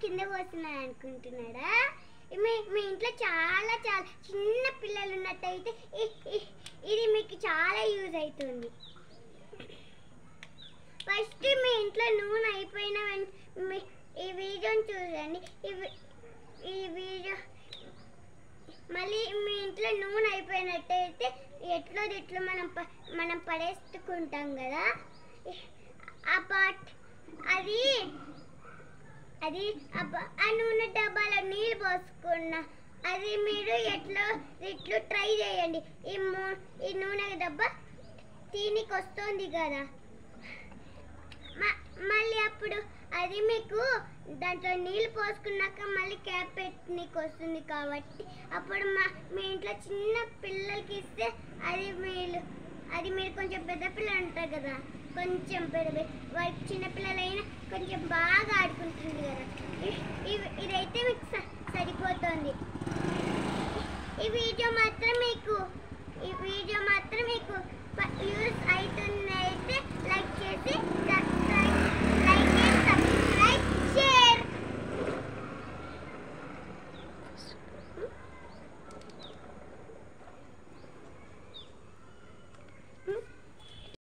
కింద పోస్తున్నాను అనుకుంటున్నాడా? మీ ఇంట్లో చాలా చాలా చిన్న పిల్లలు ఉన్నట్టయితే ఇది మీకు చాలా యూజ్ అవుతుంది. ఫస్ట్ మీ ఇంట్లో నూనె అయిపోయిన ఈ వీడియోని చూడండి. ఈ వీడియో మళ్ళీ మీ ఇంట్లో నూనె అయిపోయినట్టయితే ఎట్లో మనం పడేసుకుంటాం కదా, ఆ పాట్ అది ఆ నూనె డబ్బాలో నీళ్ళు పోసుకున్న అది మీరు ఇట్లు ట్రై చేయండి. ఈ నూనె డబ్బా తీనికి వస్తుంది కదా, మళ్ళీ అప్పుడు అది మీకు దాంట్లో నీళ్ళు పోసుకున్నాక మళ్ళీ క్యాప్ పెట్టడానికి వస్తుంది. కాబట్టి అప్పుడు మీ ఇంట్లో చిన్న పిల్లలకి ఇస్తే అది మీరు కొంచెం పెద్ద పిల్లలు ఉంటారు కదా, కొంచెం వాళ్ళకి చిన్నపిల్లలైనా కొంచెం బాగా ఆడుకుంటుంది కదా, ఇదైతే మీకు సరిపోతుంది. ఈ వీడియో మాత్రం మీకు యూజ్ అవుతుంది